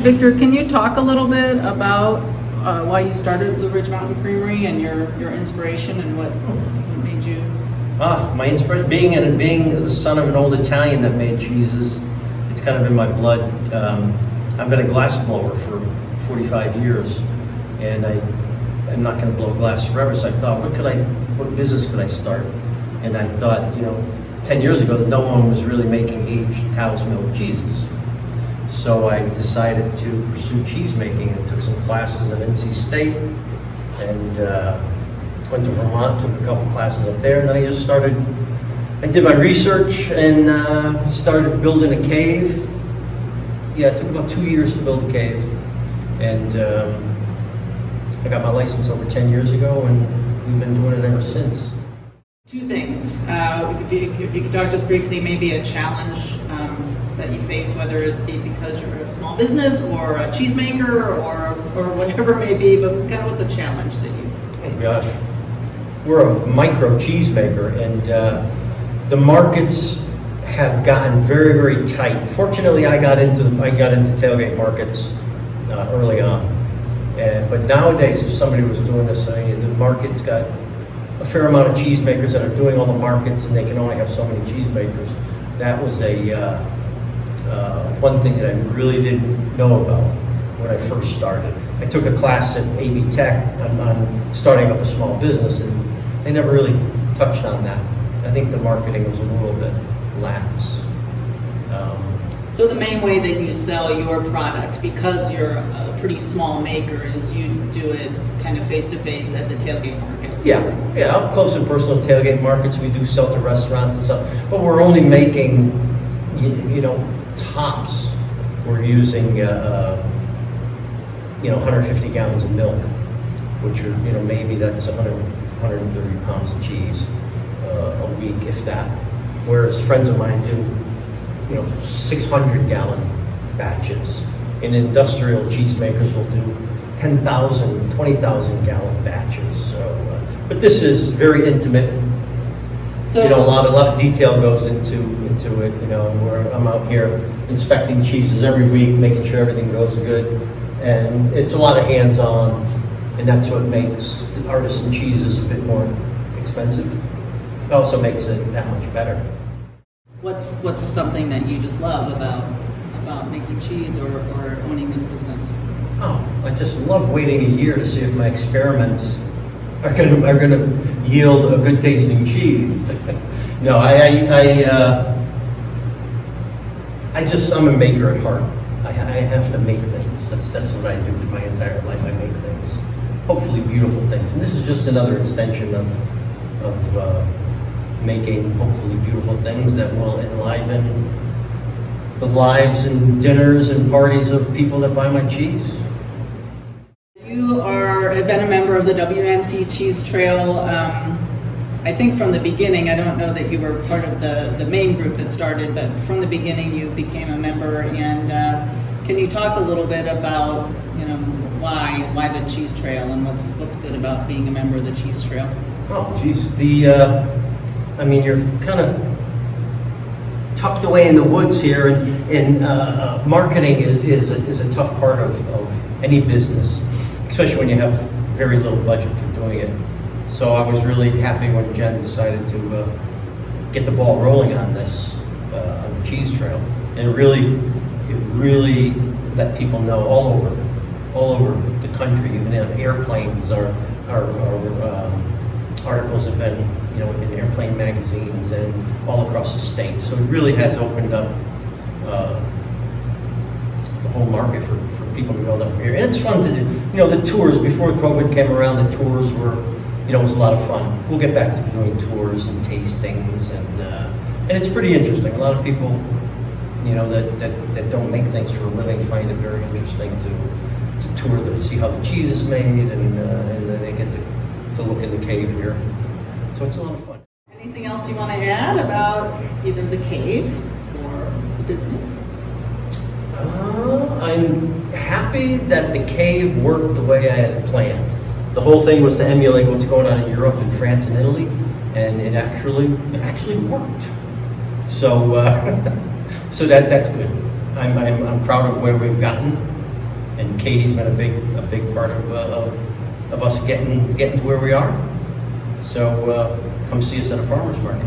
Victor, can you talk a little bit about why you started Blue Ridge Mountain Creamery and your inspiration and what made you? My inspiration, being the son of an old Italian that made cheeses, it's kind of in my blood. I've been a glass blower for 45 years, and I'm not going to blow glass forever. So I thought, what business could I start? And I thought, 10 years ago, no one was really making aged cow's milk cheeses. So I decided to pursue cheese making and took some classes at NC State, and went to Vermont, took a couple classes up there, and then I did my research and started building a cave. Yeah, it took about 2 years to build a cave, and I got my license over 10 years ago, and we've been doing it ever since. Two things. If you could talk just briefly, maybe a challenge that you face, whether it be because you're a small business or a cheesemaker or whatever it may be, but kind of what's a challenge that you face? Oh gosh, we're a micro cheese maker, and the markets have gotten very, very tight. Fortunately, I got into tailgate markets early on, but nowadays, if somebody was doing this, the market's got a fair amount of cheesemakers that are doing all the markets, and they can only have so many cheesemakers. That was one thing that I really didn't know about when I first started. I took a class at AB Tech on starting up a small business, and they never really touched on that. I think the marketing was a little bit lax. So the main way that you sell your product, because you're a pretty small maker, is you do it kind of face-to-face at the tailgate markets? Yeah, up close and personal tailgate markets. We do sell to restaurants and stuff, but we're only making, tops. We're using, 150 gallons of milk, which are, maybe that's 130 pounds of cheese a week, if that. Whereas friends of mine do, 600-gallon batches. And industrial cheesemakers will do 10,000, 20,000 gallon batches. So, but this is very intimate. So a lot of detail goes into it. Where I'm out here inspecting cheeses every week, making sure everything goes good, and it's a lot of hands-on, and that's what makes the artisan cheeses a bit more expensive. It also makes it that much better. What's something that you just love about making cheese or owning this business? Oh, I just love waiting a year to see if my experiments are gonna yield a good tasting cheese. No, I'm a maker at heart. I have to make things. That's what I do for my entire life. I make things, hopefully beautiful things. And this is just another extension of making hopefully beautiful things that will enliven the lives and dinners and parties of people that buy my cheese. You have been a member of the WNC Cheese Trail, I think from the beginning. I don't know that you were part of the main group that started, but from the beginning you became a member. And can you talk a little bit about, why the Cheese Trail and what's good about being a member of the Cheese Trail? Oh, geez. You're kind of tucked away in the woods here, and marketing is a tough part of any business, especially when you have very little budget for doing it. So I was really happy when Jen decided to get the ball rolling on this, on the Cheese Trail. And it really let people know all over the country, even on airplanes, our articles have been, in airplane magazines and all across the state. So it really has opened up the whole market for people to know that we're here. And it's fun to do. The tours, before COVID came around, the tours were, it was a lot of fun. We'll get back to doing tours and tastings, and it's pretty interesting. A lot of people, that don't make things for a living find it very interesting to tour, to see how the cheese is made, and then they get to look in the cave here. So it's a lot of fun. Anything else you want to add about either the cave or the business? I'm happy that the cave worked the way I had planned. The whole thing was to emulate what's going on in Europe and France and Italy, and it actually worked. So so that's good. I'm proud of where we've gotten, and Katie's been a big part of us getting to where we are. So come see us at a farmer's market.